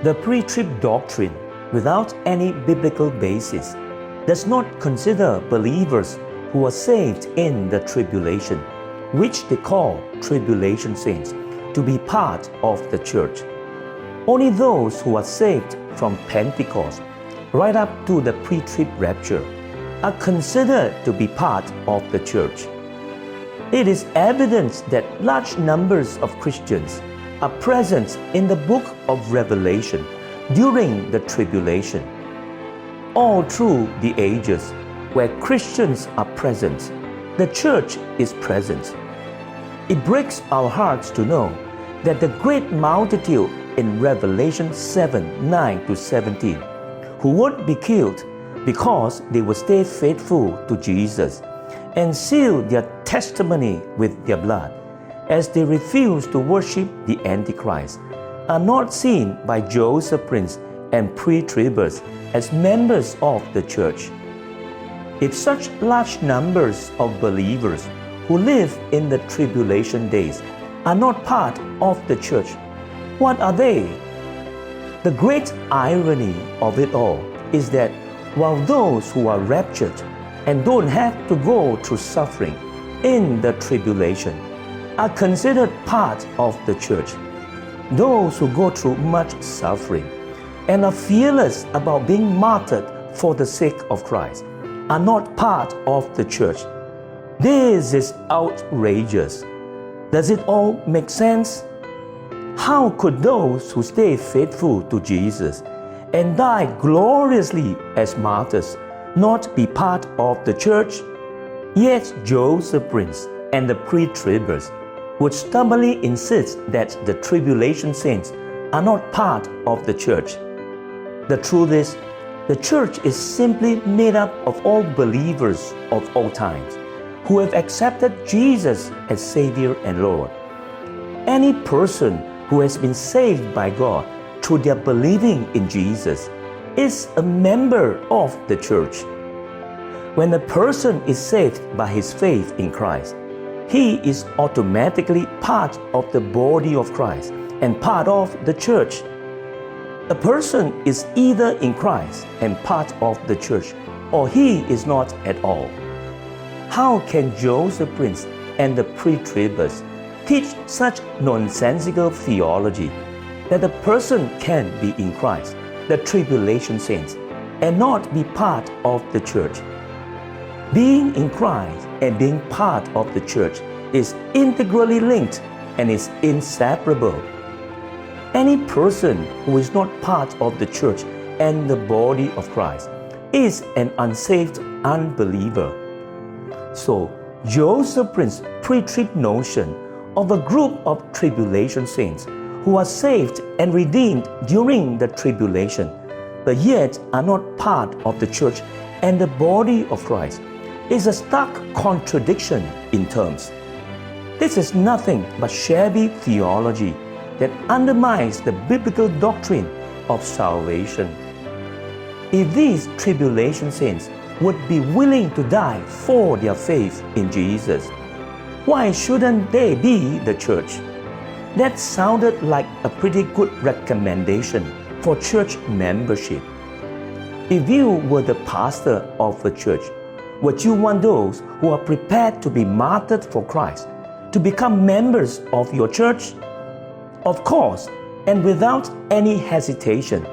The pre-trib doctrine, without any biblical basis, does not consider believers who are saved in the tribulation, which they call tribulation saints, to be part of the church. Only those who are saved from Pentecost right up to the pre-trib rapture are considered to be part of the church. It is evident that large numbers of Christians are present in the book of Revelation during the tribulation. All through the ages where Christians are present, the church is present. It breaks our hearts to know that the great multitude in Revelation 7:9-17, who would be killed because they would stay faithful to Jesus and seal their testimony with their blood, as they refuse to worship the Antichrist, are not seen by Joseph Prince and pre-tribbers as members of the church. If such large numbers of believers who live in the tribulation days are not part of the church, what are they? The great irony of it all is that while those who are raptured and don't have to go through suffering in the tribulation are considered part of the church, those who go through much suffering and are fearless about being martyred for the sake of Christ are not part of the church. This is outrageous. Does it all make sense? How could those who stay faithful to Jesus and die gloriously as martyrs not be part of the church? Yet Joseph Prince and the pre-tribbers would stubbornly insist that the tribulation saints are not part of the church. The truth is, the church is simply made up of all believers of all times who have accepted Jesus as Savior and Lord. Any person who has been saved by God through their believing in Jesus is a member of the church. When a person is saved by his faith in Christ, he is automatically part of the body of Christ and part of the church. A person is either in Christ and part of the church, or he is not at all. How can Joseph Prince and the pre-tribbers teach such nonsensical theology that a person can be in Christ, the tribulation saints, and not be part of the church? Being in Christ and being part of the church is integrally linked and is inseparable. Any person who is not part of the church and the body of Christ is an unsaved unbeliever. So, Joseph Prince's pre-trib notion of a group of tribulation saints who are saved and redeemed during the tribulation, but yet are not part of the church and the body of Christ, is a stark contradiction in terms. This is nothing but shabby theology that undermines the biblical doctrine of salvation. If these tribulation saints would be willing to die for their faith in Jesus, why shouldn't they be the church? That sounded like a pretty good recommendation for church membership. If you were the pastor of a church, would you want those who are prepared to be martyred for Christ to become members of your church? Of course, and without any hesitation,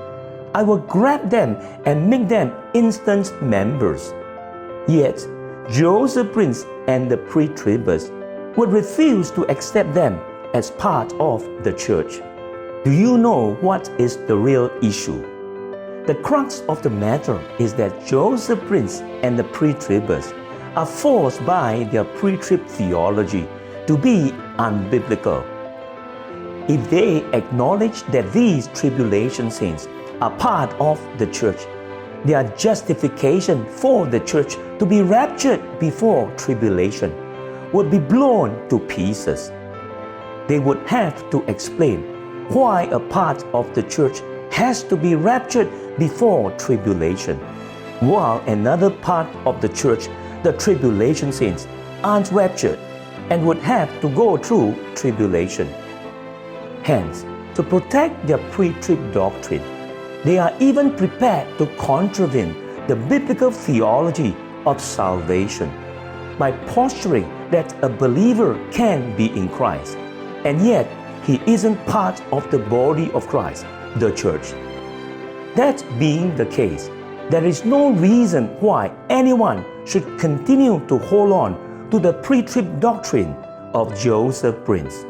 I will grab them and make them instant members. Yet, Joseph Prince and the pre-tribbers would refuse to accept them as part of the church. Do you know what is the real issue? The crux of the matter is that Joseph Prince and the pre-tribbers are forced by their pre-trib theology to be unbiblical. If they acknowledge that these tribulation saints are part of the church, their justification for the church to be raptured before tribulation would be blown to pieces. They would have to explain why a part of the church has to be raptured before tribulation, while another part of the church, the tribulation saints, aren't raptured and would have to go through tribulation. Hence, to protect their pre-trib doctrine. They are even prepared to contravene the biblical theology of salvation by posturing that a believer can be in Christ, and yet he isn't part of the body of Christ, the church. That being the case, there is no reason why anyone should continue to hold on to the pre-trib doctrine of Joseph Prince.